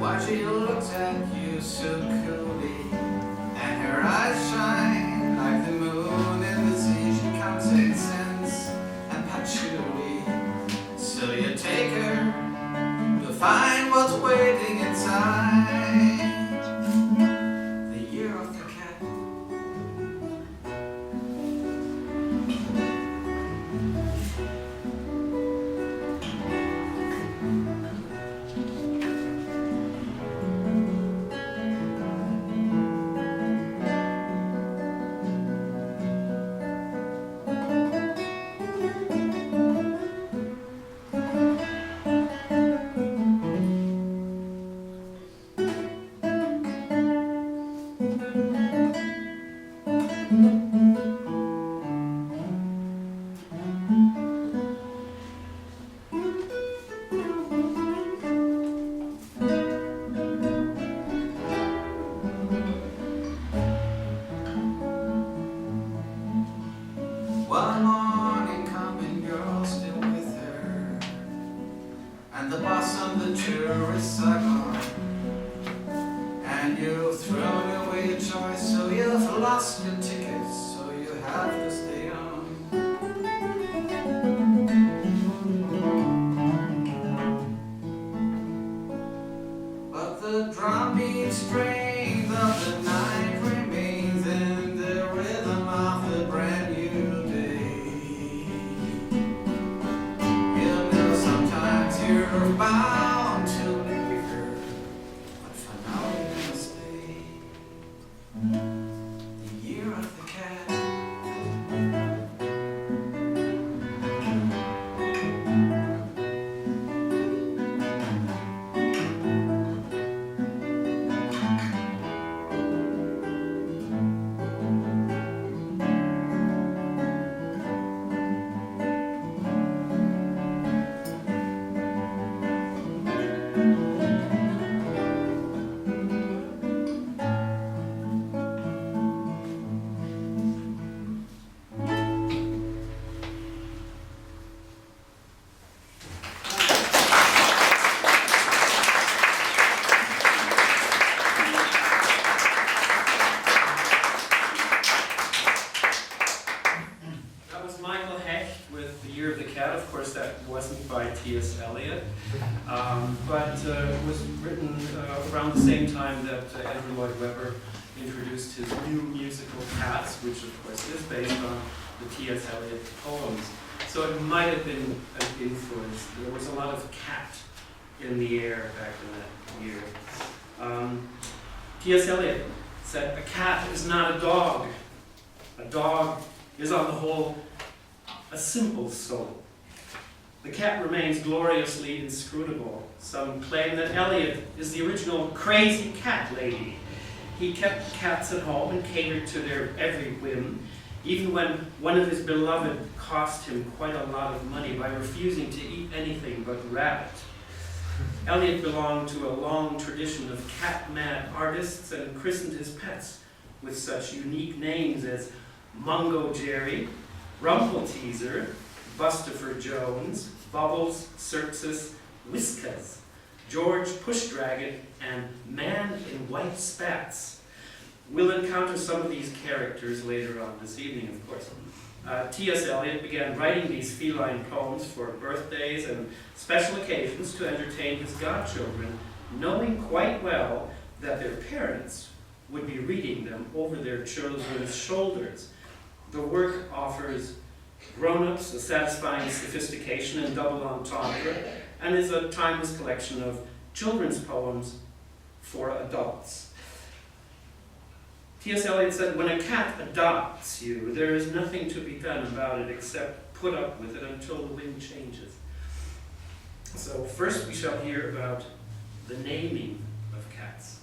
Why she looks at you so coolly, and her eyes shine like the moon in the sea. She comes in sense and patchouli, so you take her to find what's waiting inside. The year of the cat. One morning coming girl still with her, and the bus and the tourists are gone, and you've thrown away your choice, so you've lost your tickets, so you have to stay on. But the drumbeat strength of the night remains in the rhythm of the brand new day. You're bound to leave her, but for now you're gonna stay. The year of the cat. Of course, that wasn't by T.S. Eliot, but was written around the same time that Andrew Lloyd Webber introduced his new musical Cats, which of course is based on the T.S. Eliot poems. So it might have been an influence. There was a lot of cat in the air back in that year. T.S. Eliot said, "A cat is not a dog. A dog is on the whole a simple soul. The cat remains gloriously inscrutable. Some claim that Eliot is the original crazy cat lady. He kept cats at home and catered to their every whim, even when one of his beloved cost him quite a lot of money by refusing to eat anything but rabbit. Eliot belonged to a long tradition of cat-mad artists and christened his pets with such unique names as Mungo Jerry, Rumpleteaser, Bustopher Jones, Bubbles, Cirxus, Whiskas, George Pushdragon, and Man in White Spats." We'll encounter some of these characters later on this evening, of course. T.S. Eliot began writing these feline poems for birthdays and special occasions to entertain his godchildren, knowing quite well that their parents would be reading them over their children's shoulders. The work offers grown-ups a satisfying sophistication and double entendre, and is a timeless collection of children's poems for adults. T.S. Eliot said, "When a cat adopts you, there is nothing to be done about it except put up with it until the wind changes." So first we shall hear about the naming of cats.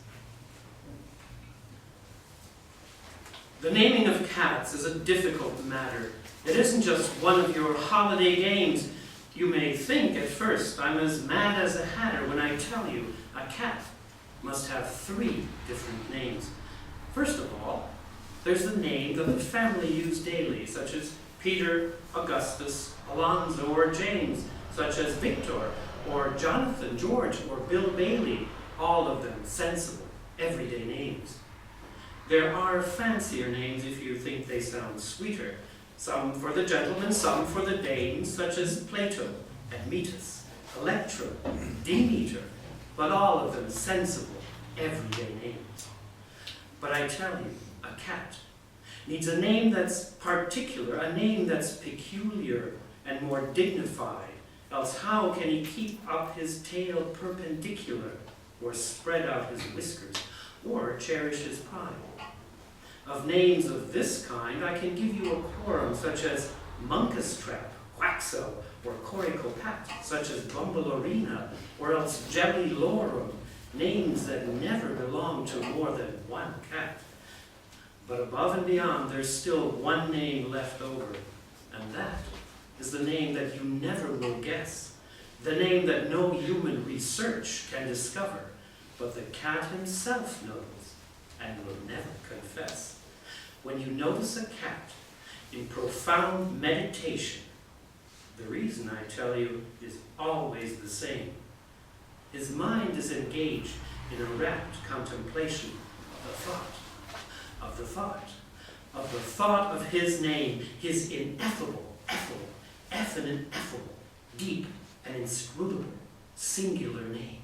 The naming of cats is a difficult matter. It isn't just one of your holiday games. You may think at first I'm as mad as a hatter when I tell you a cat must have 3 different names. First of all, there's the name that the family use daily, such as Peter, Augustus, Alonzo, or James, such as Victor, or Jonathan, George, or Bill Bailey, all of them sensible, everyday names. There are fancier names if you think they sound sweeter, some for the gentlemen, some for the dames, such as Plato, Admetus, Electra, Demeter, but all of them sensible, everyday names. But I tell you, a cat needs a name that's particular, a name that's peculiar and more dignified, else how can he keep up his tail perpendicular, or spread out his whiskers, or cherish his pride? Of names of this kind, I can give you a quorum, such as Monkustrap, Quaxo, or Coricopat, such as Bumbleorina, or else Jelly Lorum, names that never belong to more than one cat. But above and beyond, there's still one name left over, and that is the name that you never will guess, the name that no human research can discover, but the cat himself knows and will never confess. When you notice a cat in profound meditation, the reason, I tell you, is always the same. His mind is engaged in a rapt contemplation of the thought of his name, his ineffable, ineffable, deep and inscrutable, singular name.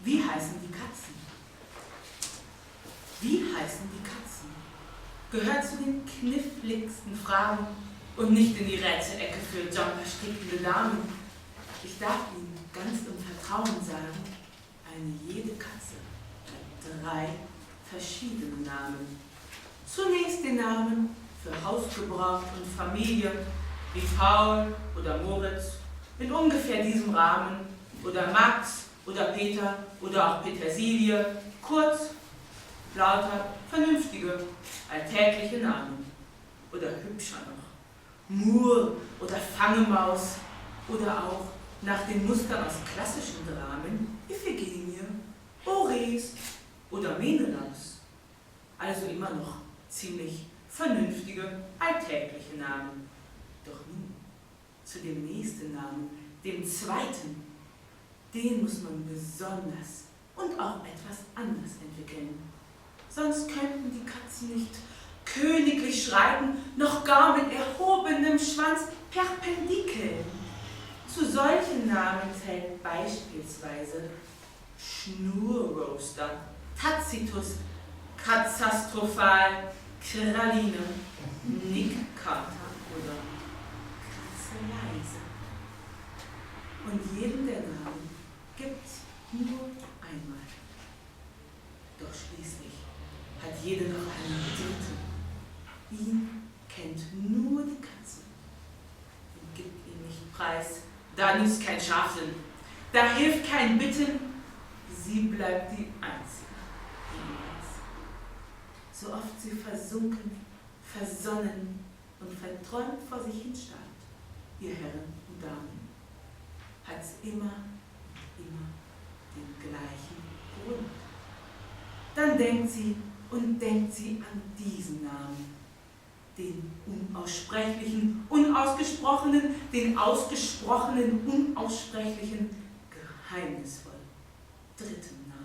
Wie heißen die Katzen? Wie heißen die Katzen? Gehört zu den kniffligsten Fragen und nicht in die Rätselecke für jumperstickende Damen. Ich darf Ihnen ganz im Vertrauen sagen, eine jede Katze hat 3 verschiedene Namen. Zunächst den Namen für Hausgebrauch und Familie, wie Paul oder Moritz, in ungefähr diesem Rahmen, oder Max oder Peter oder auch Petersilie, kurz, lauter, vernünftige, alltägliche Namen. Oder hübscher noch, Mur oder Fangemaus oder auch nach den Mustern aus klassischen Dramen Iphigenie, Boris oder Menelaus. Also immer noch ziemlich vernünftige, alltägliche Namen. Doch nun zu dem nächsten Namen, dem zweiten. Den muss man besonders und auch etwas anders entwickeln. Sonst könnten die Katzen nicht königlich schreiten, noch gar mit erhobenem Schwanz perpendikeln. Zu solchen Namen zählt beispielsweise Schnurroaster, Tacitus, Katzastrophal, Kraline, Nickkater oder Kratzeleise. Und jeden der Namen gibt's nur einmal. Doch schließlich hat jede noch einen dritten. Ihn kennt nur die Katze und gibt ihn nicht preis. Da nützt kein Scharfsinn, da hilft kein Bitten, sie bleibt die einzige, die ihn weiß. So oft sie versunken, versonnen und verträumt vor sich hinstarrt, ihr Herren und Damen, hat's immer den gleichen Grund. Dann denkt sie an diesen Namen, den unaussprechlichen, unausgesprochenen, den ausgesprochenen, unaussprechlichen, geheimnisvoll dritten Namen.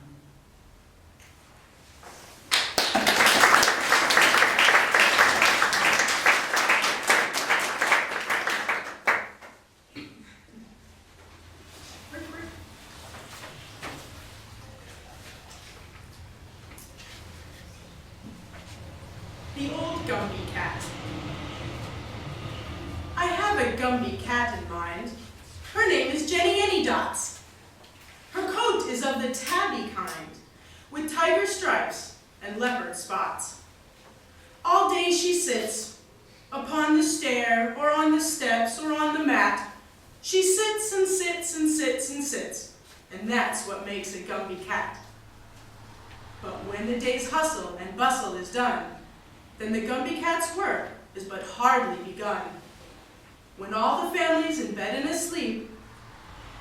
The old Gumby cat. I have a Gumby cat in mind. Her name is Jenny Anydots. Her coat is of the tabby kind, with tiger stripes and leopard spots. All day she sits upon the stair, or on the steps, or on the mat. She sits and sits and sits and sits, and that's what makes a Gumby cat. But when the day's hustle and bustle is done, then the Gumby cat's work is but hardly begun. When all the family's in bed and asleep,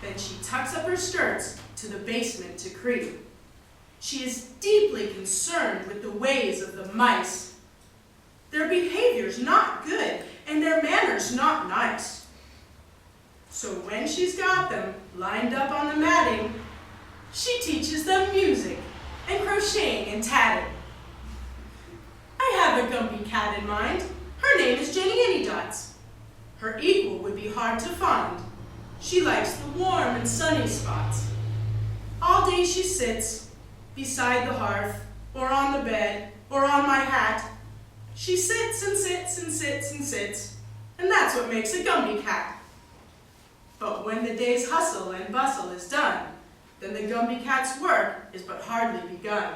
then she tucks up her skirts to the basement to creep. She is deeply concerned with the ways of the mice. Their behavior's not good, and their manners not nice. So when she's got them lined up on the matting, she teaches them music and crocheting and tatting. I have a Gumpy cat in mind. Her name is Jenny Anydots. Her equal would be hard to find. She likes the warm and sunny spots. All day she sits beside the hearth, or on the bed, or on my hat. She sits and sits and sits and sits, and that's what makes a Gumpy cat. But when the day's hustle and bustle is done, then the Gumpy cat's work is but hardly begun.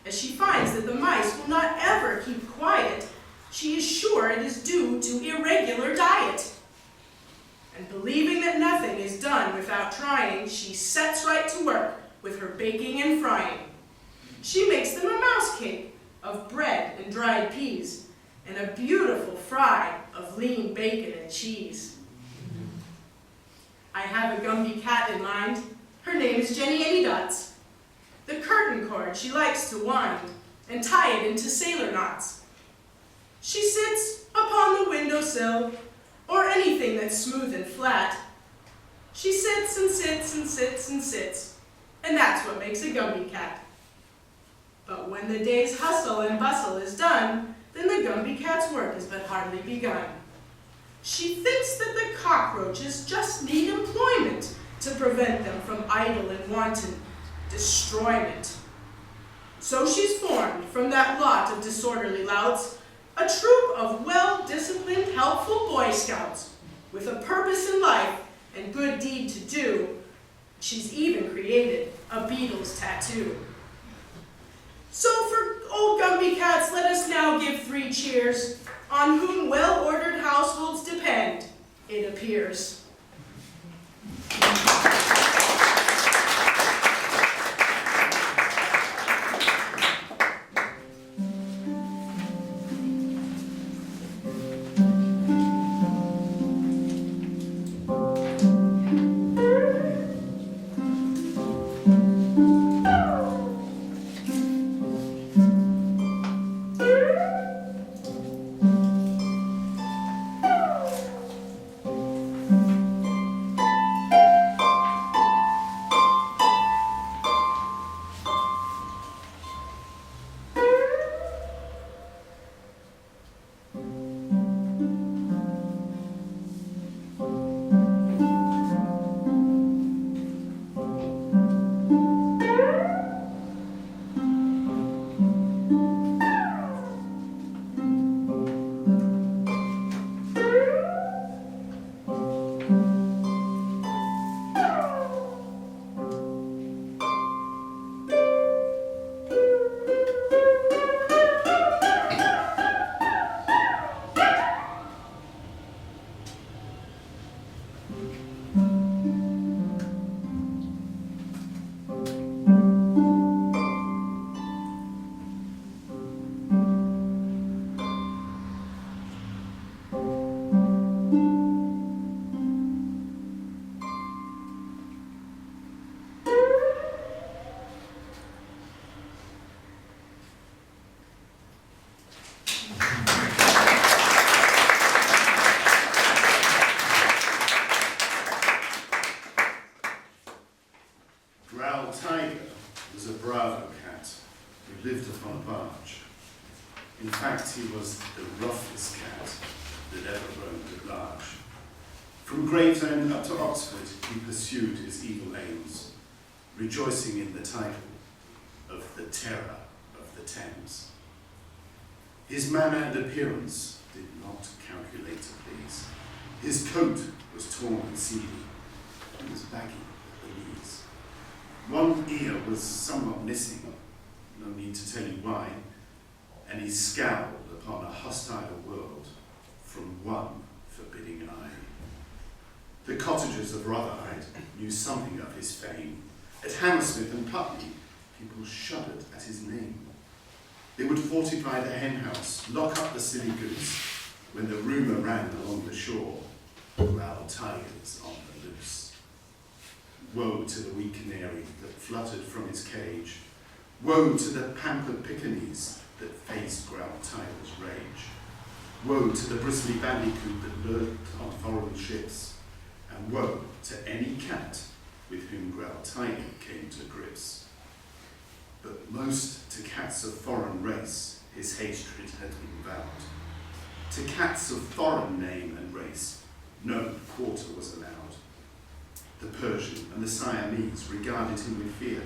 As she finds that the mice will not ever keep quiet, she is sure it is due to irregular diet. And believing that nothing is done without trying, she sets right to work with her baking and frying. She makes them a mouse cake of bread and dried peas, and a beautiful fry of lean bacon and cheese. I have a Gumpy cat in mind. Her name is Jenny Anydots. The curtain cord she likes to wind and tie it into sailor knots. She sits upon the windowsill, or anything that's smooth and flat. She sits and sits and sits and sits, and that's what makes a Gumpy cat. But when the day's hustle and bustle is done, then the Gumpy cat's work is but hardly begun. She thinks that the cockroaches just need employment to prevent them from idle and wanton destroyment. So she's formed from that lot of disorderly louts a troop of well-disciplined, helpful Boy Scouts with a purpose in life and good deed to do. She's even created a Beatles tattoo. So for old Gumpy cats, let us now give 3 cheers, on whom well-ordered households depend, it appears. In fact, he was the roughest cat that ever roamed at large. From Gravesend up to Oxford, he pursued his evil aims, rejoicing in the title of the Terror of the Thames. His manner and appearance did not calculate to please. His coat was torn and seedy, and was baggy at the knees. One ear was somewhat missing, no need to tell you why, and he scowled upon a hostile world from one forbidding eye. The cottagers of Rotherhithe knew something of his fame. At Hammersmith and Putney, people shuddered at his name. They would fortify the henhouse, lock up the silly goose, when the rumour ran along the shore, wild tigers on the loose. Woe to the wee canary that fluttered from his cage, Woe to the pampered Pekingese that faced Growl Tiger's rage. Woe to the bristly bandicoot that lurked on foreign ships. And woe to any cat with whom Growl Tiger came to grips. But most to cats of foreign race his hatred had been vowed. To cats of foreign name and race no quarter was allowed. The Persian and the Siamese regarded him with fear,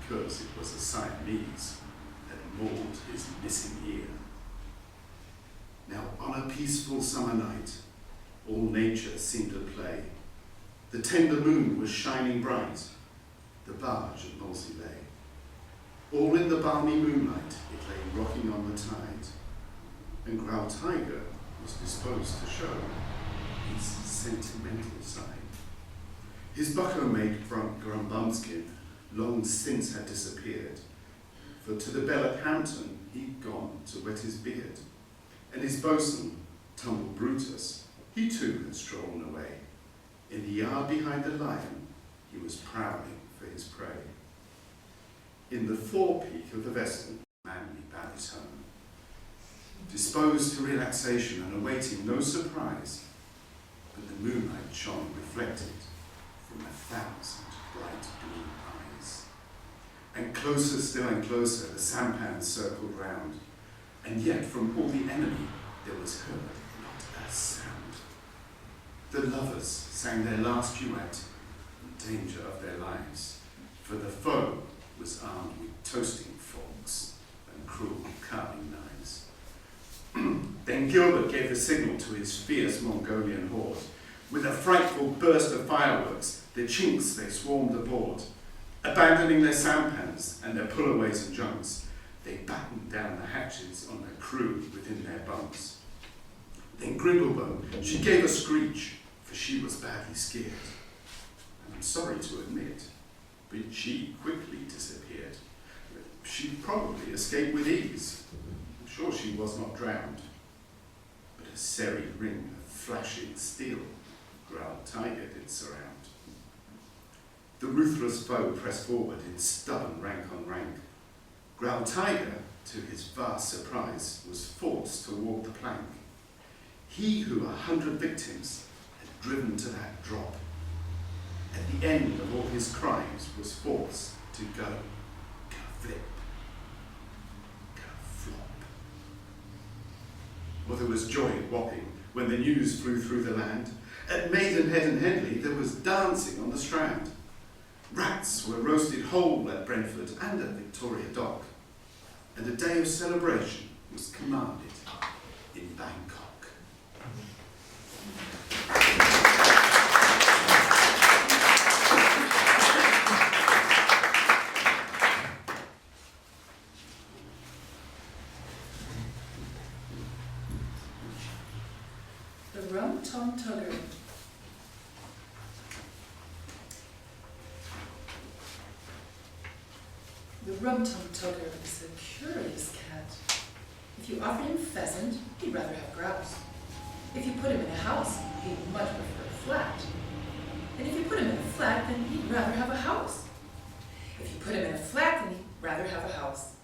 because it was a Siamese that mauled his missing ear. Now on a peaceful summer night, all nature seemed at play. The tender moon was shining bright, the barge at Molesey lay. All in the balmy moonlight it lay rocking on the tide, and Growl Tiger was disposed to show his sentimental side. His bucko mate from Grumbumpkin long since had disappeared, for to the bell at Hampton he'd gone to wet his beard, and his boatswain, Tumble Brutus, he too had strolled away. In the yard behind the lion, he was prowling for his prey. In the forepeak of the vessel, manly baritone, disposed to relaxation and awaiting no surprise, but the moonlight shone reflected from 1,000 bright blue eyes. And closer still and closer the sampans circled round, and yet from all the enemy there was heard not a sound. The lovers sang their last duet in danger of their lives, for the foe was armed with toasting forks and cruel carving knives. Then Gilbert gave the signal to his fierce Mongolian horde. With a frightful burst of fireworks, the Chinks they swarmed aboard. Abandoning their sampans and their pullaways and junks, they battened down the hatches on their crew within their bunks. Then Grimblebone, she gave a screech, for she was badly scared. And I'm sorry to admit, but she quickly disappeared. She probably escaped with ease. I'm sure she was not drowned. But a serried ring of flashing steel Growl Tiger did surround. The ruthless foe pressed forward in stubborn rank on rank. Growl Tiger, to his vast surprise, was forced to walk the plank. He who 100 victims had driven to that drop, at the end of all his crimes was forced to go ka-flip, ka-flop. Well, there was joy at Wapping when the news flew through the land. At Maidenhead and Headley there was dancing on the Strand. Rats were roasted whole at Brentford and at Victoria Dock. And a day of celebration was commanded in Bangkok. The Rum Tum Tugger. The Rum Tum Tugger is a curious cat. If you offer him pheasant, he'd rather have grouse. If you put him in a house, he'd much prefer a flat. And if you put him in a flat, then he'd rather have a house. If you put him in a flat, then he'd rather have a house.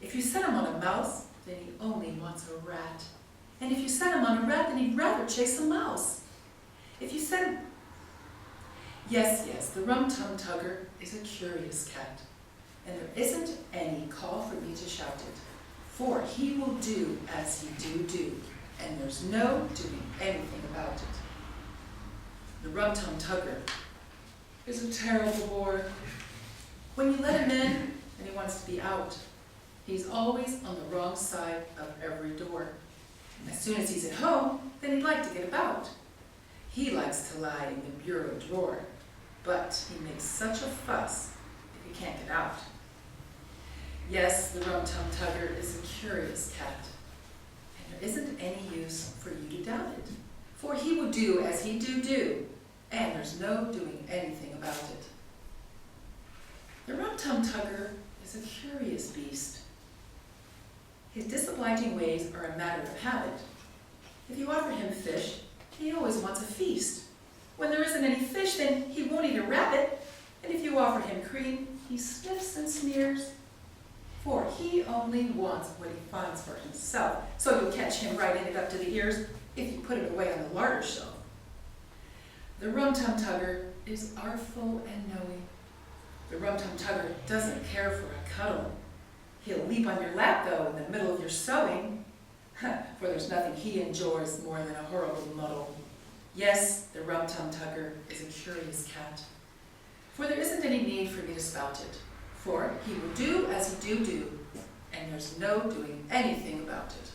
If you set him on a mouse, then he only wants a rat. And if you set him on a rat, then he'd rather chase a mouse. If you set him... Yes, the Rum Tum Tugger is a curious cat. And there isn't any call for me to shout it, for he will do as he do, and there's no doing anything about it. The Rum Tum Tugger is a terrible bore. When you let him in and he wants to be out, he's always on the wrong side of every door. And as soon as he's at home, then he'd like to get about. He likes to lie in the bureau drawer, but he makes such a fuss if he can't get out. Yes, the Rum Tum Tugger is a curious cat, and there isn't any use for you to doubt it, for he will do as he do, and there's no doing anything about it. The Rum Tum Tugger is a curious beast. His disobliging ways are a matter of habit. If you offer him fish, he always wants a feast. When there isn't any fish, then he won't eat a rabbit, and if you offer him cream, he sniffs and sneers, for he only wants what he finds for himself, so you'll catch him right in it up to the ears if you put it away on the larder shelf. The rum-tum-tugger is artful and knowing. The rum-tum-tugger doesn't care for a cuddle. He'll leap on your lap, though, in the middle of your sewing, for there's nothing he enjoys more than a horrible muddle. Yes, the rum-tum-tugger is a curious cat, for there isn't any need for me to spout it, for he will do as he do, and there's no doing anything about it.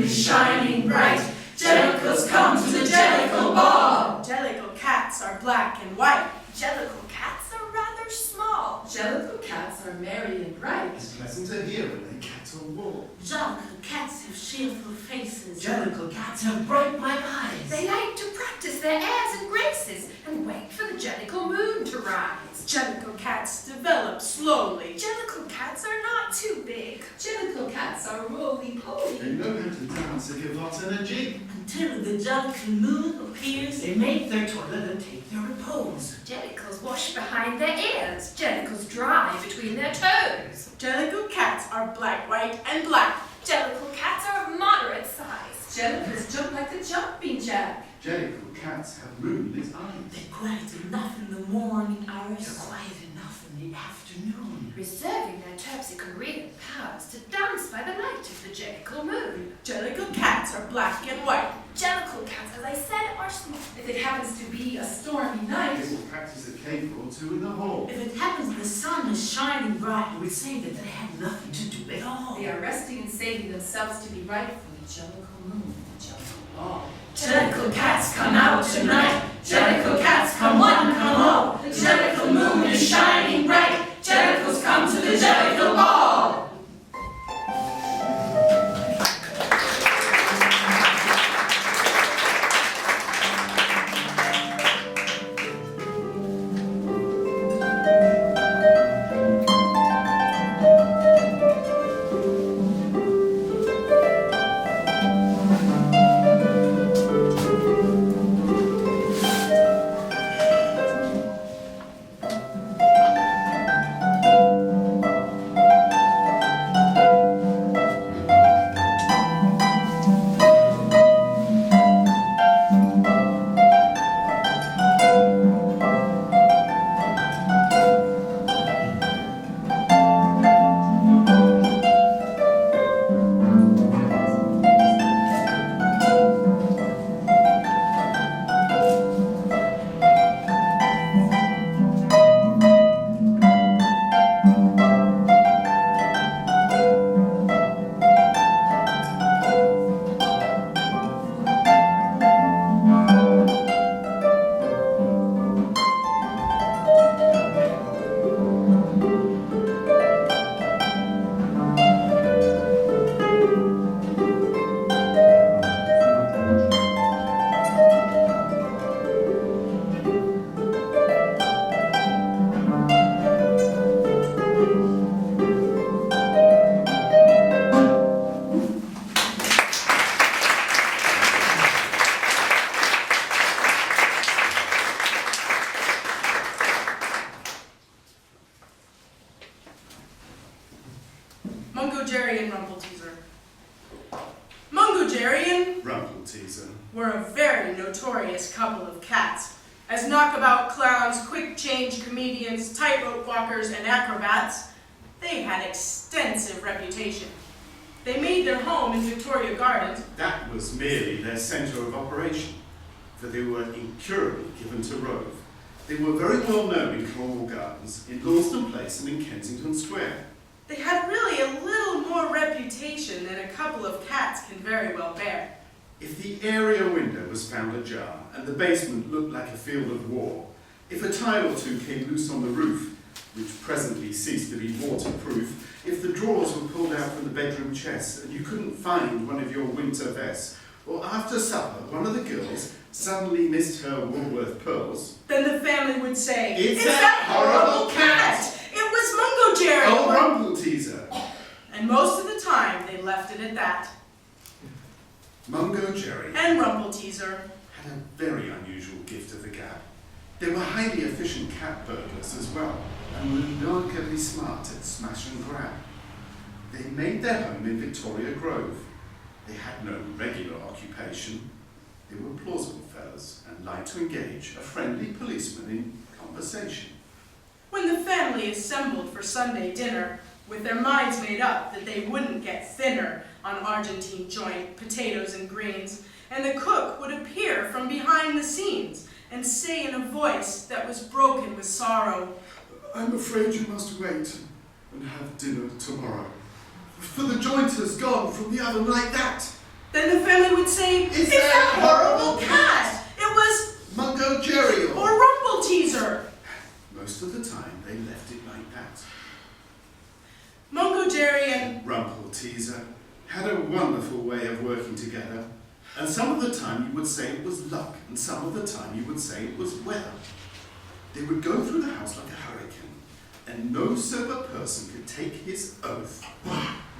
Shining bright, Jellicles come to the Jellicle ball. Jellicle cats are black and white. Jellicle cats are rather small. Jellicle cats are merry and bright. It's pleasant to hear when they cat on wall. Jellicle cats have cheerful faces. Jellicle cats have bright black eyes. They like to practice their airs and graces and wait for the Jellicle moon to rise. Jellicle cats develop slowly. Jellicle cats are not too big. Jellicle cats are roly-poly. They know how to dance a gavotte and a jig. Until the Jellicle moon appears, They make their toilet and take their repose. Jellicles wash behind their ears. Jellicles dry between their toes. Jellicle cats are black, white, and black. Jellicle cats are of moderate size. Jellicles jump like the jumping jack. Jellicle cats have moonlit eyes. they're quiet enough in the morning They're hours. quiet enough in the afternoon. Reserving their terpsichorean powers to dance by the light of the Jellicle moon. Jellicle cats are black and white. Jellicle cats, as I said, are small. If it happens to be a stormy night, They will practice a caper or two in the hall. If it happens the sun is shining bright, We say that they had nothing to do at all. they are resting and saving themselves to be right for the Jellicle moon and the Jellicle ball. Jellicle cats come out tonight. Jellicle cats come one, come all. The Jellicle moon is shining bright. Jellicles come to the Jellicle ball. Mungo Jerry and Rumpleteazer. Mungo Jerry and Rumpleteazer. were a very notorious couple of cats. As knockabout clowns, quick change comedians, tightrope walkers, and acrobats, they had extensive reputation. They made their home in Victoria Gardens. That was merely their centre of operation, for they were incurably given to rove. They were very well known in Cornwall Gardens, in Lawston Place, and in Kensington Square. They had really a little more reputation than a couple of cats can very well bear. If the area window was found ajar, and the basement looked like a field of war, if a tile or two came loose on the roof, which presently ceased to be waterproof, if the drawers were pulled out from the bedroom chest and you couldn't find one of your winter vests, or after supper one of the girls suddenly missed her Woolworth pearls, Then the family would say, "It's that horrible cat! It was Mungo Jerry! Oh, Rumble Teaser!" And most of the time, they left it at that. Mungo Jerry And Rumble Teaser. had a very unusual gift of the gab. They were highly efficient cat burglars as well, and remarkably smart at smash and grab. They made their home in Victoria Grove. They had no regular occupation. They were plausible fellows and liked to engage a friendly policeman in conversation. When the family assembled for Sunday dinner, with their minds made up that they wouldn't get thinner on Argentine joint, potatoes and greens, and the cook would appear from behind the scenes and say in a voice that was broken with sorrow, "I'm afraid you must wait and have dinner tomorrow, for the joint has gone from the oven like that." Then the family would say, "It's that horrible cat! It was Mungo Jerry or Rumble Teaser!" Most of the time they left it like that. Mungo Jerry and Rumple Teaser had a wonderful way of working together, and some of the time you would say it was luck, and some of the time you would say it was weather. They would go through the house like a hurricane, and no sober person could take his oath.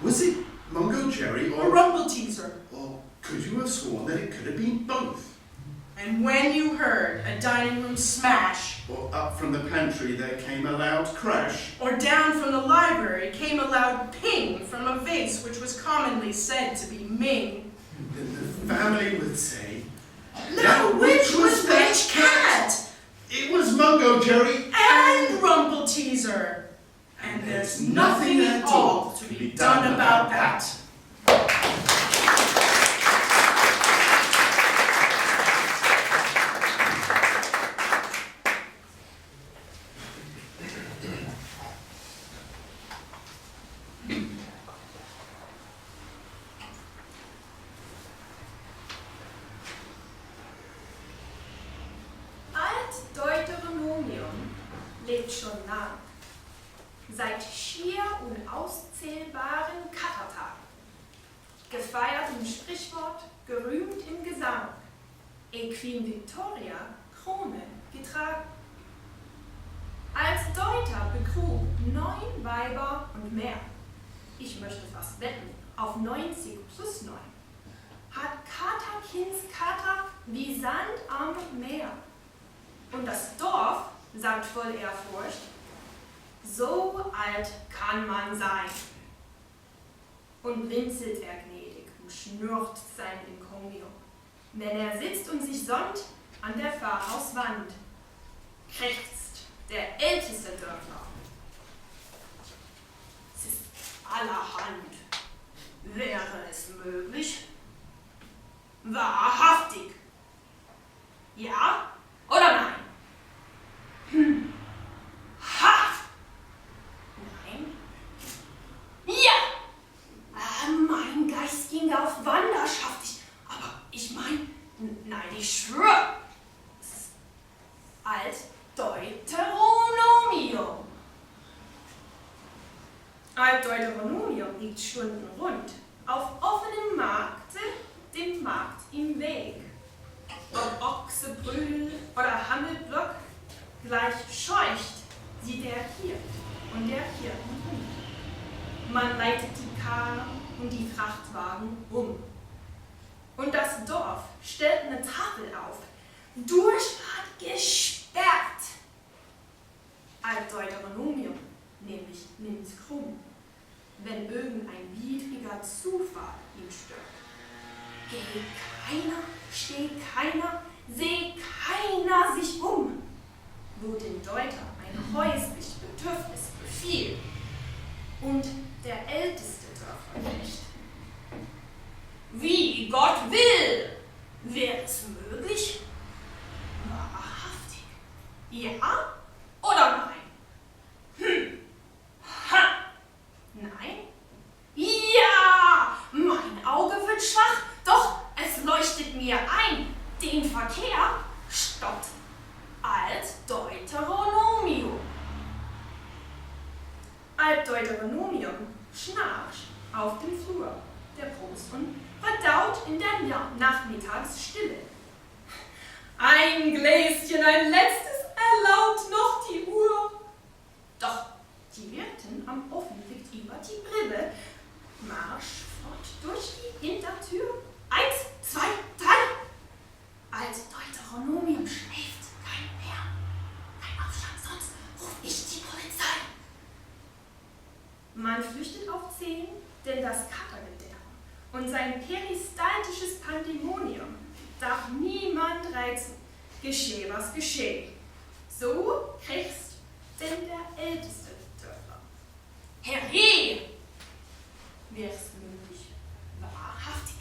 Was it Mungo Jerry or Rumble Teaser? Or could you have sworn that it could have been both? And when you heard a dining room smash, Or up from the pantry there came a loud crash, or down from the library came a loud ping from a vase which was commonly said to be Ming, then the family would say, "Now which was which cat?" "It was Mungo Jerry And Rumble Teaser. And there's nothing at all to be done about that. Alt-Deuteronomium lebt schon lang, seit schier unauszählbaren Kattertagen, gefeiert im Sprichwort, gerühmt im Gesang, Queen Victoria Krone getragen. Als Deuter begrub 9 Weiber und mehr, ich möchte fast wetten, auf 90 plus 9, hat Katerkinds Kater wie Sand am Meer. Und das Dorf sagt voll Ehrfurcht, so alt kann man sein. Und blinzelt er gnädig und schnurrt sein Encomium, wenn er sitzt und sich sonnt an der Pfarrhauswand, krächzt der älteste Dörfler. Es ist allerhand. Wäre es möglich? Wahrhaftig. Ja oder nein? Ha! Nein? Ja! Mein Geist ging auf Wanderschaft. Aber ich meine, nein, ich schwöre. Alt-Deuteronomium. Alt-Deuteronomium liegt stundenrund auf offenem Markte, dem Markt im Weg. Ob Ochse, Brühl oder Hammelblock, gleich scheucht sie der Hirt und der Hirtenhund. Man leitet die Karren und die Frachtwagen um. Und das Dorf stellt eine Tafel auf, Durchfahrt gesperrt. Alt-Deuteronomium nämlich nimmt's krumm, wenn irgendein widriger Zufall ihn stört. Geht keiner, steht keiner, seht keiner sich um, wo dem Deuter ein häuslich Bedürfnis befiehlt und der älteste Dörferknecht. Wie Gott will, wäre es möglich? Wahrhaftig? Ja oder nein? Ha! Nein? Ja! Mein Auge wird schwach, doch es leuchtet mir ein. Den Verkehr stoppt Alt-Deuteronomium. Tour, der Prost, und verdaut in der Nachmittagsstille. Ein Gläschen, ein letztes, erlaubt noch die Uhr. Doch die Wirtin am Ofen blickt über die Brille, Marsch fort durch die Hintertür. 1, 2, 3. Als Deuteronomium schläft kein mehr. Kein Aufstand, sonst ruf ich die Polizei. Man flüchtet auf 10, denn das Katergedärm und sein peristaltisches Pandemonium darf niemand reizen, geschehe was geschehe. So kriegst denn der älteste Dörfer. Herrje! Wär's möglich, wahrhaftig?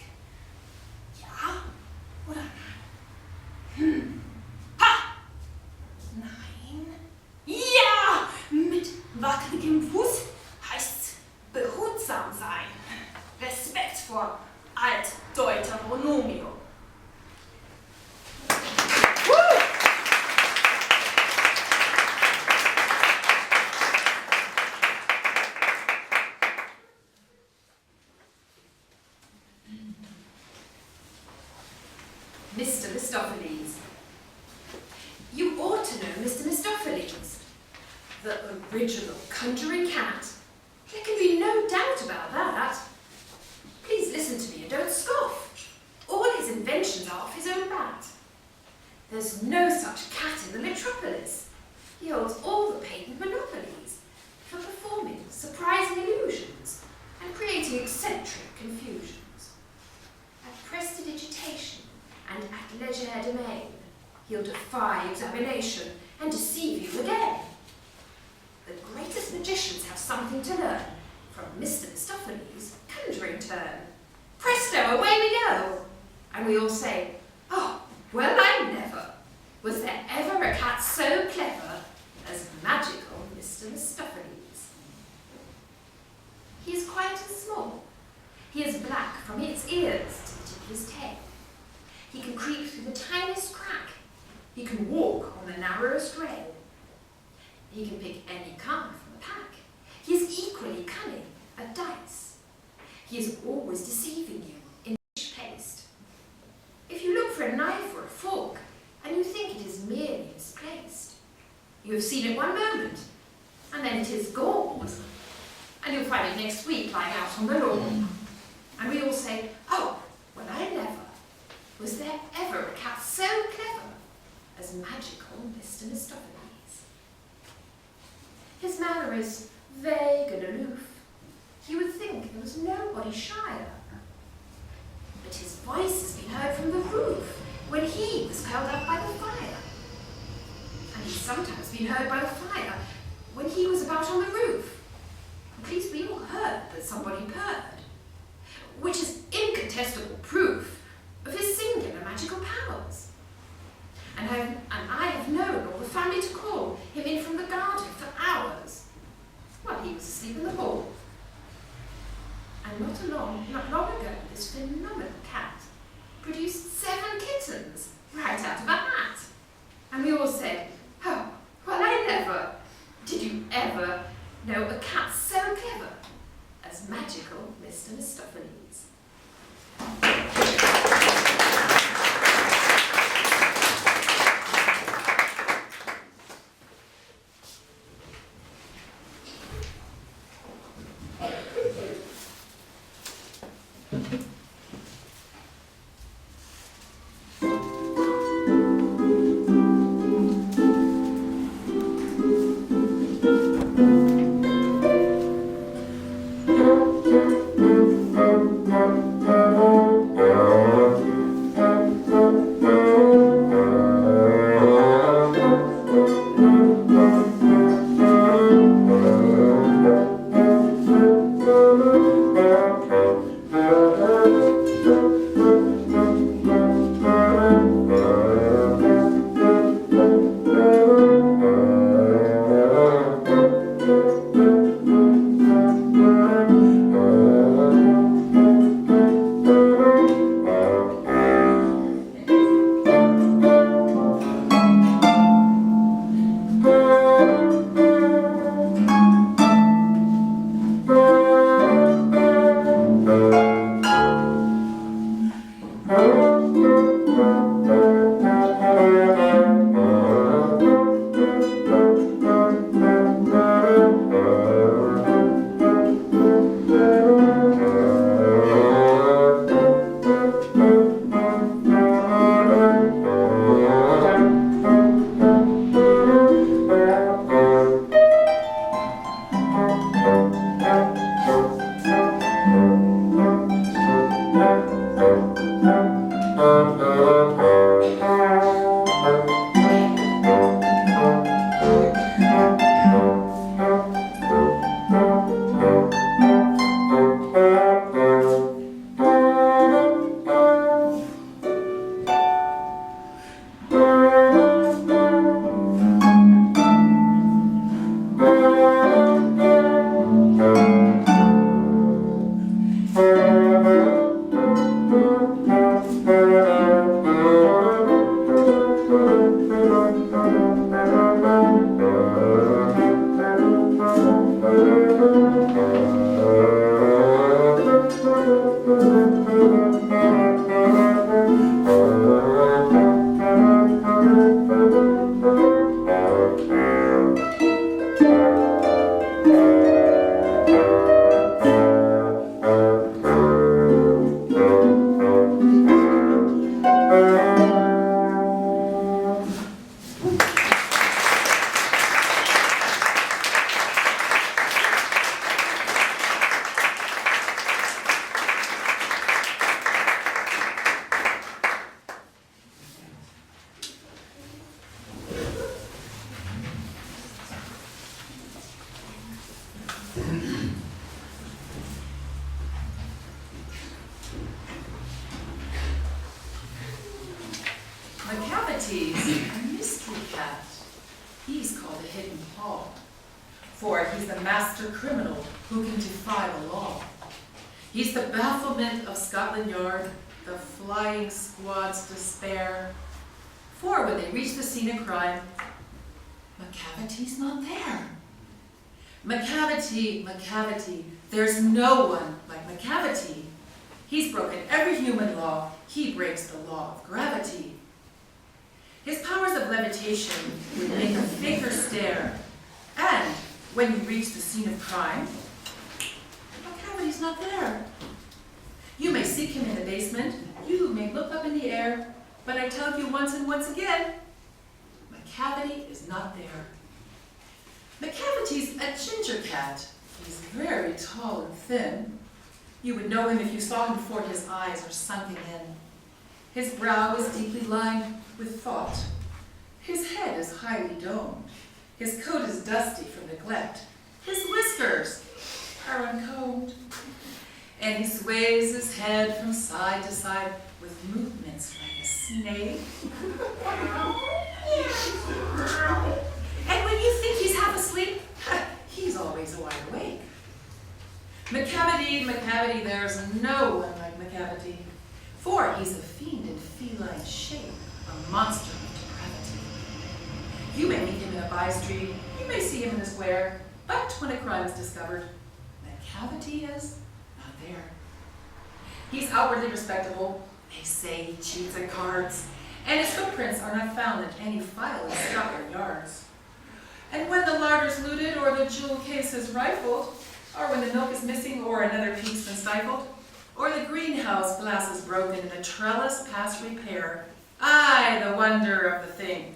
Ja oder nein? Ha! Nein? Ja! Mit wackeligem Fuß heißt's behutsam sein. Respekt vor Alt-Deuteronomium. Mr. Mistopheles. You ought to know Mr. Mistopheles, the original conjuring cat. There can be no doubt about that. Please listen to me and don't scoff. All his inventions are off his own bat. There's no such cat in the metropolis. He holds all the patent monopolies for performing surprising illusions and creating eccentric confusions. At prestidigitation and at legerdemain, he'll defy examination and deceive you again. The greatest magicians have something to learn from Mr. Mistopheles' conjuring turn. Presto, away we go! And we all say, oh, well, I never. Was there ever a cat so clever as magical Mr. Mistopheles? He is quiet and small. He is black from its ears to the tip of his tail. He can creep through the tiniest crack. He can walk on the narrowest rail. He can pick any card from the pack. He is equally cunning at dice. He is always deceiving you in dish paste. If you look for a knife or a fork, and you think it is merely misplaced, you have seen it one moment, and then it is gone. And you'll find it next week lying out on the lawn. And we all say, oh, well, I never. Was there ever a cat so clever as magical Mr. Mistopheles? His manner is vague and aloof. You would think there was nobody shyer. But his voice has been heard from the roof when he was curled up by the fire. And he's sometimes been heard by the fire when he was about on the roof. At least we all heard that somebody purred, which is incontestable proof of his singular magical powers. And I have known all the family to call him in from the garden for hours, while he was asleep in the hall. And not long ago, this phenomenal cat produced 7 kittens right out of a hat. And we all said, oh, well, I never. Did you ever know a cat so clever as magical Mr. Mistopheles? Macavity's a mystery cat. He's called a hidden paw, for he's the master criminal who can defy the law. He's the bafflement of Scotland Yard, the flying squad's despair. For when they reach the scene of crime, Macavity's not there. Macavity, there's no one like Macavity. He's broken every human law. He breaks the law of gravity. His powers of levitation would make a faker stare. And when you reach the scene of crime, Macavity's not there. You may seek him in the basement, you may look up in the air, but I tell you once and once again, Macavity is not there. Macavity's a ginger cat. He's very tall and thin. You would know him if you saw him before his eyes are sunken in. His brow is deeply lined with thought. His head is highly domed. His coat is dusty from neglect. His whiskers are uncombed. And he sways his head from side to side with movements like a snake. And when you think he's half asleep, he's always wide awake. Macavity, there's no one like Macavity. For he's a fiend in feline shape, a monster of depravity. You may meet him in a by-street, you may see him in the square, but when a crime is discovered, Macavity is not there. He's outwardly respectable. They say he cheats at cards, and his footprints are not found in any file in Scotland Yards. And when the larder's looted, or the jewel case is rifled, or when the milk is missing, or another peak's been stifled, or the greenhouse glass is broken and the trellis past repair, aye, the wonder of the thing,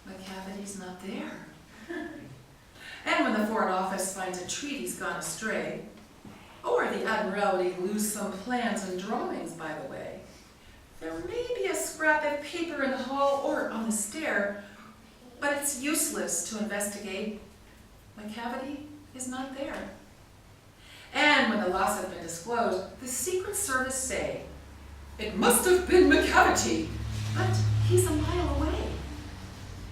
Macavity's not there. And when the Foreign Office finds a treaty's gone astray, or the Admiralty lose some plans and drawings by the way, there may be a scrap of paper in the hall or on the stair, but it's useless to investigate. Macavity is not there. And when the loss has been disclosed, the Secret Service say, it must have been Macavity, but he's a mile away.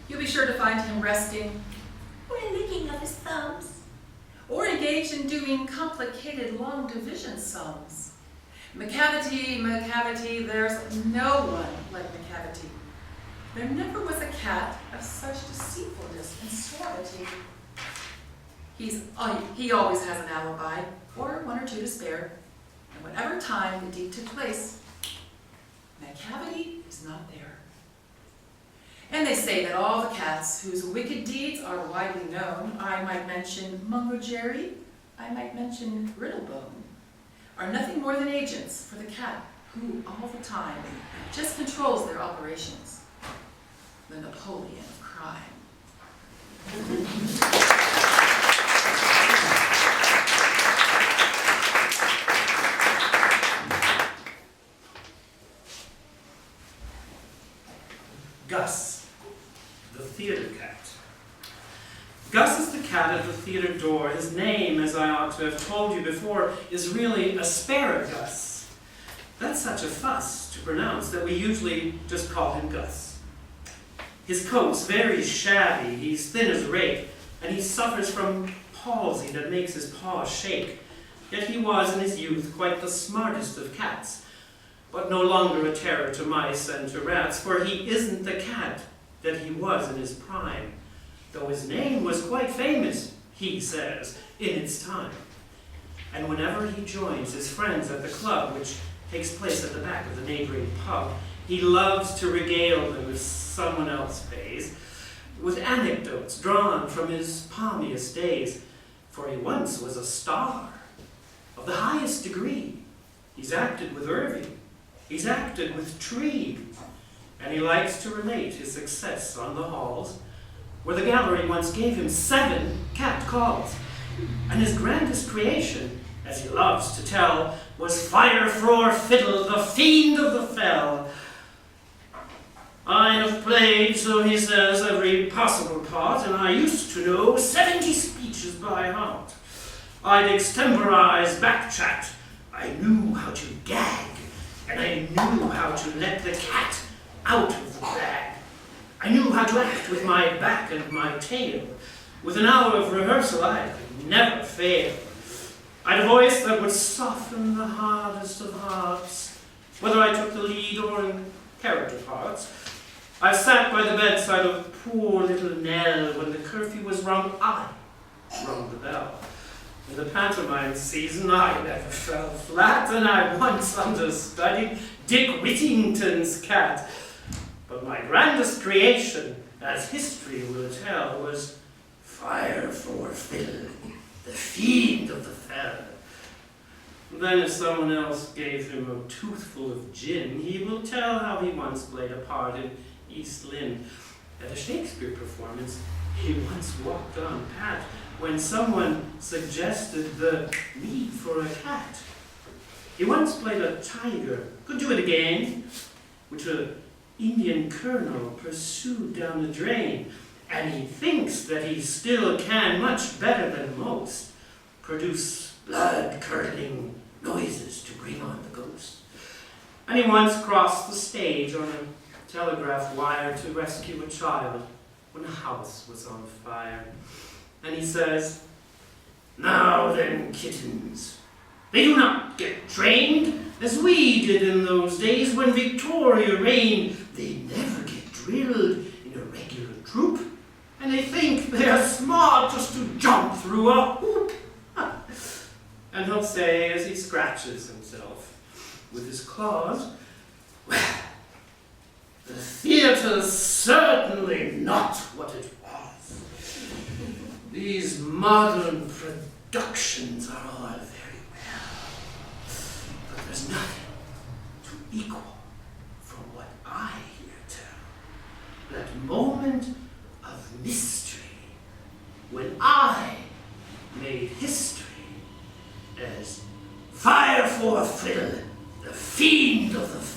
You'll be sure to find him resting, or licking of his thumbs, or engaged in doing complicated long division sums. Macavity, there's no one like Macavity. There never was a cat of such deceitfulness and suavity. He always has an alibi, or one or two to spare, and whatever time the deed took place, Macavity is not there. And they say that all the cats whose wicked deeds are widely known, I might mention Mungo Jerry, I might mention Riddlebone, are nothing more than agents for the cat who all the time just controls their operations. The Napoleon of crime. Gus, the theater cat. Gus is the cat at the theater door. His name, as I ought to have told you before, is really Asparagus. That's such a fuss to pronounce that we usually just call him Gus. His coat's very shabby, he's thin as a rake, and he suffers from palsy that makes his paws shake. Yet he was in his youth quite the smartest of cats, but no longer a terror to mice and to rats, for he isn't the cat that he was in his prime, though his name was quite famous, he says, in its time. And whenever he joins his friends at the club, which takes place at the back of the neighboring pub, he loves to regale them, as someone else pays, with anecdotes drawn from his palmiest days, for he once was a star of the highest degree. He's acted with Irving, he's acted with Tree, and he likes to relate his success on the halls, where the gallery once gave him 7 cat calls, and his grandest creation, as he loves to tell, was Fire Frore Fiddle, the fiend of the fell. I have played, so he says, every possible part, and I used to know 70 speeches by heart. I'd extemporize backchat, I knew how to gag, and I knew how to let the cat out of the bag. I knew how to act with my back and my tail. With an hour of rehearsal, I could never fail. I'd a voice that would soften the hardest of hearts, whether I took the lead or in character parts. I sat by the bedside of poor little Nell. When the curfew was rung, I rung the bell. In the pantomime season, I never fell flat, and I once understudied Dick Whittington's cat. But my grandest creation, as history will tell, was Fire Frore Fiddle, the fiend of the fell. Then if someone else gave him a toothful of gin, he will tell how he once played a part in East Lynne. At a Shakespeare performance, he once walked on Pat when someone suggested the need for a cat. He once played a tiger, could do it again, which an Indian colonel pursued down the drain, and he thinks that he still can, much better than most, produce blood-curdling noises to bring on the ghost. And he once crossed the stage on a telegraph wire to rescue a child when a house was on fire. And he says, "Now then, kittens, they do not get trained as we did in those days when Victoria reigned. They never get drilled in a regular troop, and they think they are smart just to jump through a hoop." And he'll say, as he scratches himself with his claws, "Well, the theatre's certainly not what it was. These modern productions are all very well, but there's nothing to equal from what I hear tell. That moment of mystery when I made history as Fire Frore Fiddle, the fiend of the fell."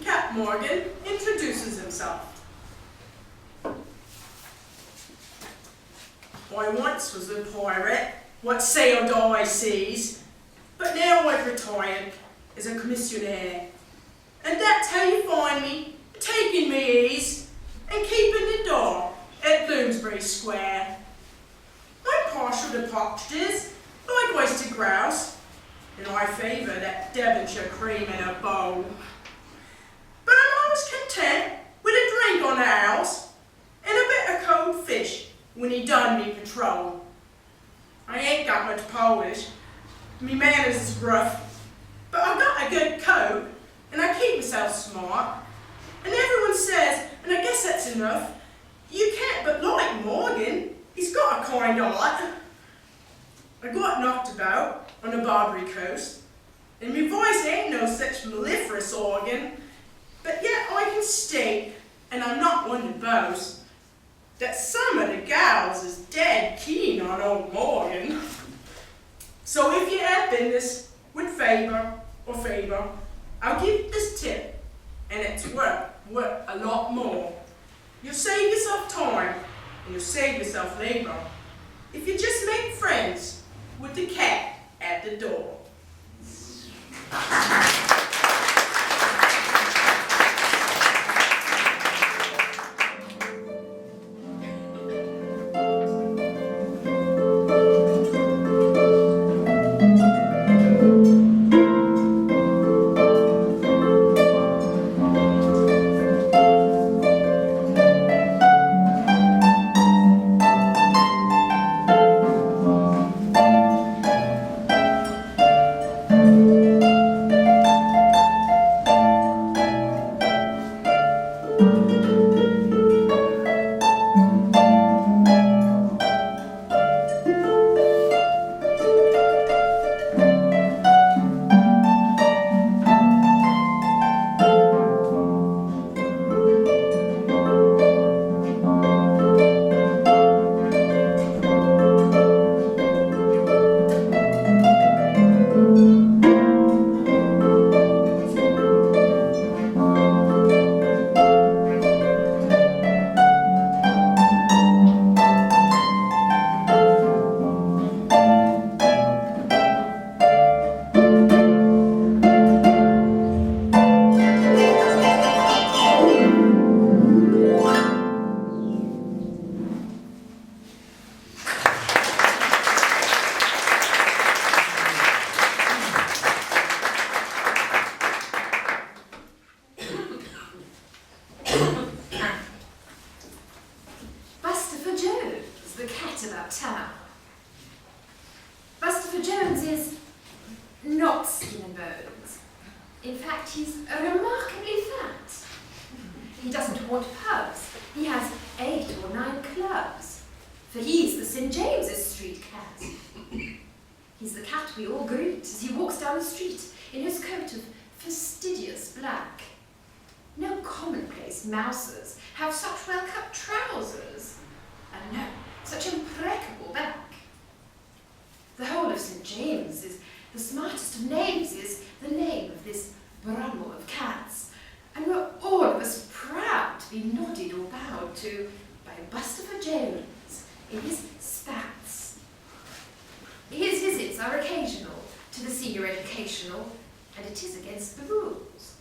Cat Morgan introduces himself. I once was a pirate, what sailed high seas, but now I've retired as a commissionaire. And that's how you find me, taking me ease and keeping the door at Bloomsbury Square. I'm partial to partridges, likewise to grouse, and I favour that Devonshire cream in a bowl. But I'm always content with a drink on the house and a bit of cold fish when he done me patrol. I ain't got much polish, me manners is rough, but I got a good coat and I keep myself smart. And everyone says, and I guess that's enough, you can't but like Morgan, he's got a kind heart. I got knocked about on the Barbary coast, and my voice ain't no such mellifluous organ, but yet I can state, and I'm not one to boast, that some of the gals is dead keen on old Morgan. So if you have business with favour, I'll give you this tip, and it's worth a lot more. You'll save yourself time, and you'll save yourself labour. put the cat at the door. In fact, he's remarkably fat. He doesn't haunt pubs. He has 8 or 9 clubs. For he's the St. James's Street cat. He's the cat we all greet as he walks down the street in his coat of fastidious black. No commonplace mousers have such well-cut trousers, and no, such impeccable back. The whole of St. James is the smartest of names is the name of this brummel of cats, and we're all of us proud to be nodded or bowed to by Bustopher Jones in his spats. His visits are occasional to the senior educational, and it is against the rules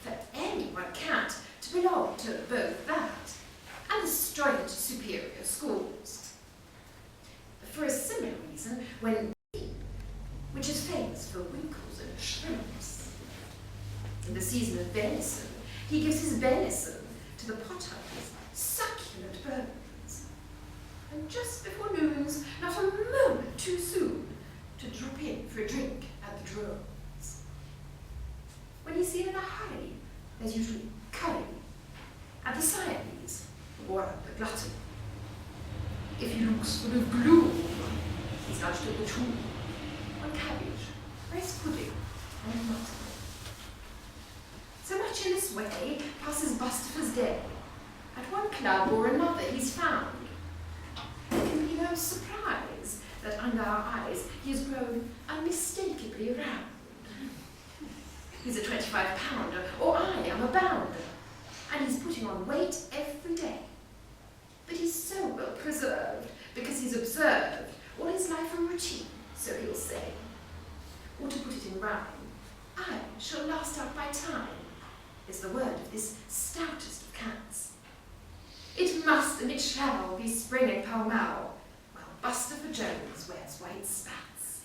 for any one cat to belong to both that and the straight superior schools. For a similar reason, when which is famous for winkles and shrimps. In the season of venison, he gives his venison to the potter with succulent bones. And just before noon's, not a moment too soon, to drop in for a drink at the drones. When he's seen in a hurry, there's usually curry at the Siamese or at the glutton. If he looks full of gloom, he's nudged at the tomb. On cabbage, rice pudding, and mutton. So much in this way passes Bustopher's day. At one club or another he's found. There can be no surprise that under our eyes he has grown unmistakably round. He's a 25-pounder, or I am a bounder, and he's putting on weight every day. But he's so well preserved because he's observed all his life and routine. So he'll say, or to put it in rhyme, I shall last out my time, is the word of this stoutest of cats. It must and it shall be spring and pall mall, while Bustopher Jones wears white spats.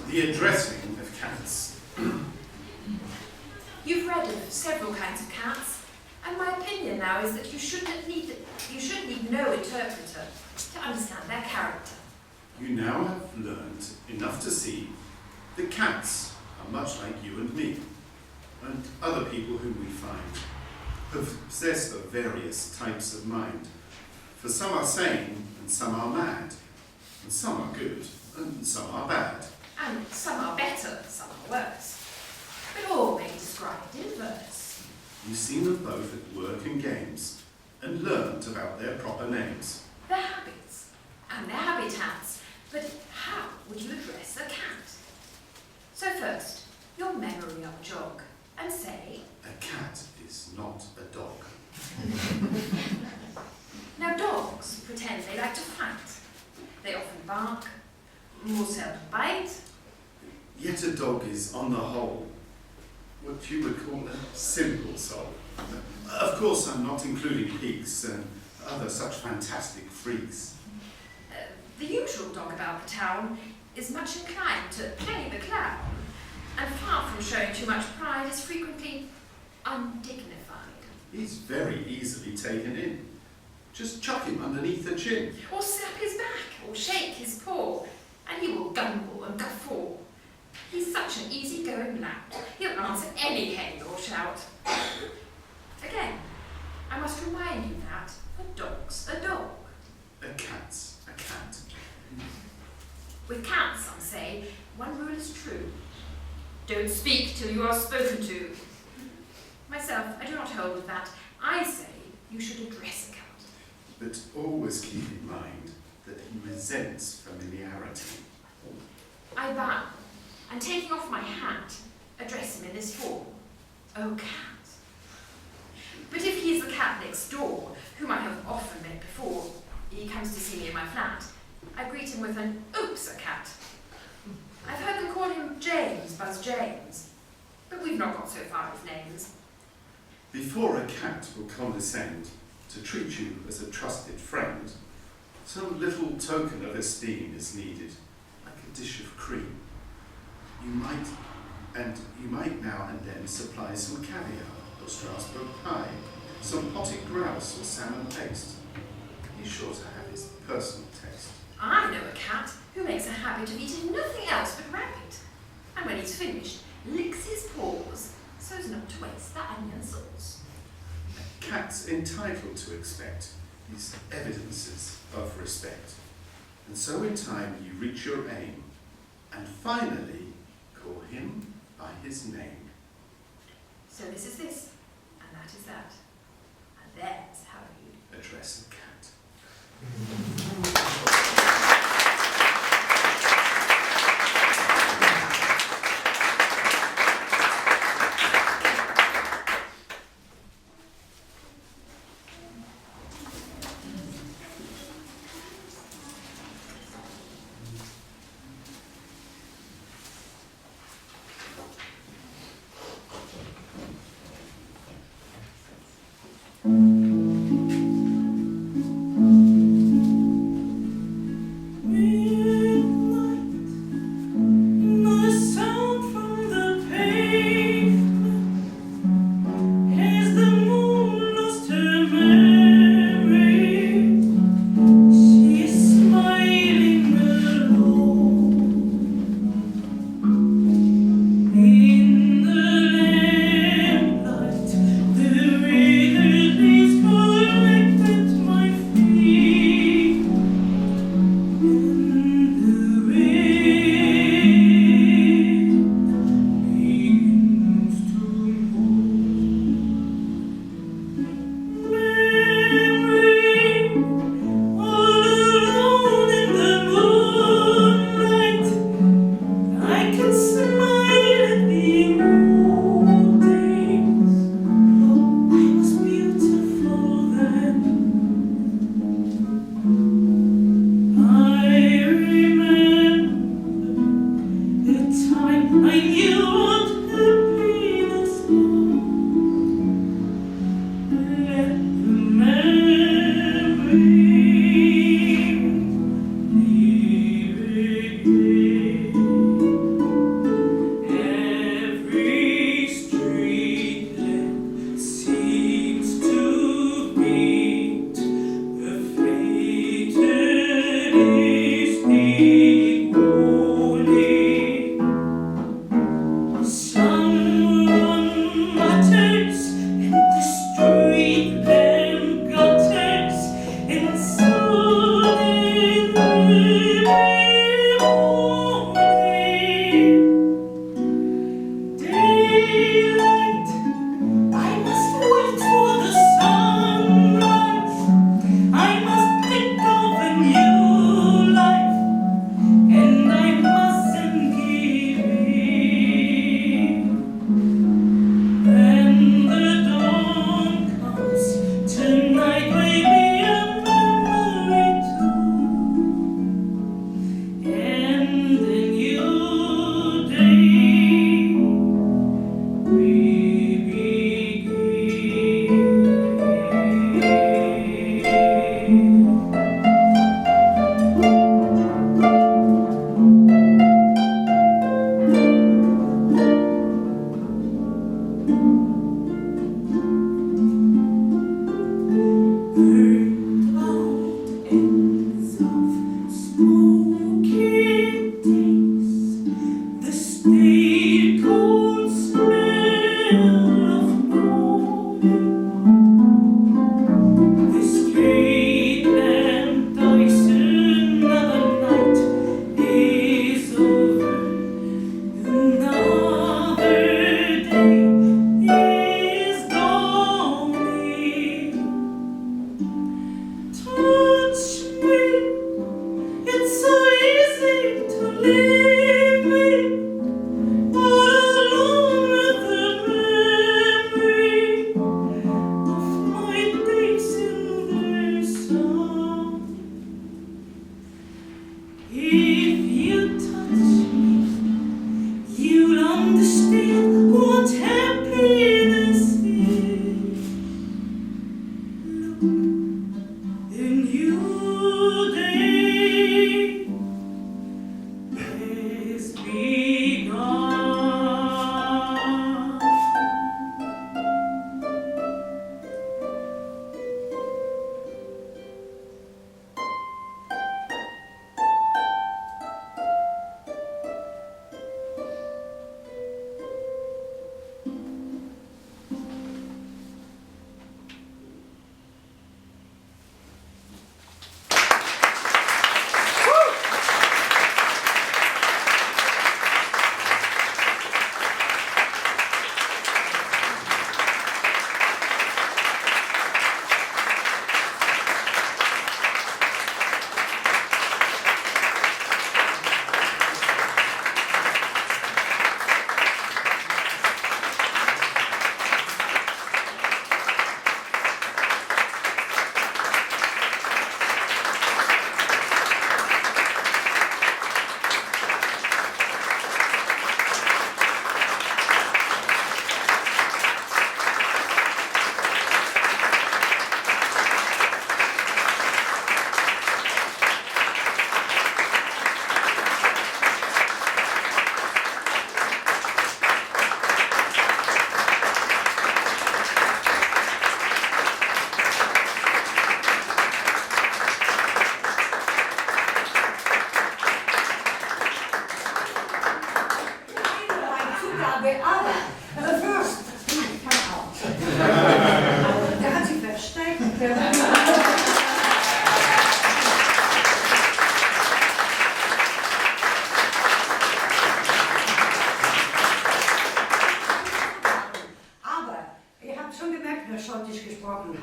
The addressing of cats. You've read of several kinds of cats, and my opinion now is that you should need no interpreter to understand their character. You now have learned enough to see that cats are much like you and me, and other people whom we find, have possessed of various types of mind. For some are sane, and some are mad, and some are good, and some are bad. And some are better, some are worse. But all may be described in verse. You've seen them both at work and games, and learnt about their proper names. Their habits and their habitats. But how would you address a cat? first, your memory will jog and say, A cat is not a dog. now dogs pretend they like to fight. They often bark, more seldom bite. Yet a dog is, on the whole, what you would call a simple soul. Of course, I'm not including pigs and other such fantastic freaks. The usual dog about the town is much inclined to play the clown, and far from showing too much pride, is frequently undignified. He's very easily taken in. Just chuck him underneath the chin. Or slap his back, or shake his paw, and he will gumble and guffaw. He's such an easy-going lout, he'll answer any hail or shout. Again, I must remind you that a dog's a dog. A cat's a cat. With cats, some say, one rule is true. Don't speak till you are spoken to. Myself, I do not hold with that. I say you should address a cat. But always keep in mind that he resents familiarity. I bow, and taking off my hat, address him in this form. Oh, cat. But if he is the cat next door, whom I have often met before, he comes to see me in my flat, I greet him with an oops, a cat. I've heard them call him James, Buzz James, but we've not got so far with names. Before a cat will condescend to treat you as a trusted friend, some little token of esteem is needed, like a dish of cream. You might now and then supply some caviar or Strasbourg pie, some potted grouse or salmon paste. He's sure to have his personal taste. I know a cat who makes a habit of eating nothing else but rabbit, and when he's finished, licks his paws so as not to waste the onion sauce. A cat's entitled to expect these evidences of respect, and so in time you reach your aim, and finally call him by his name. So this is this, and that is that, and there's how you Address a cat.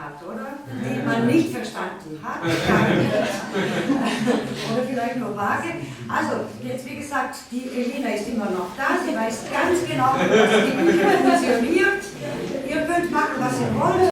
hat, oder? Die man nicht verstanden hat. Oder vielleicht nur vage. Also, jetzt wie gesagt, die Elina ist immer noch da. Sie weiß ganz genau, was die Küche funktioniert. Ihr könnt machen, was ihr wollt.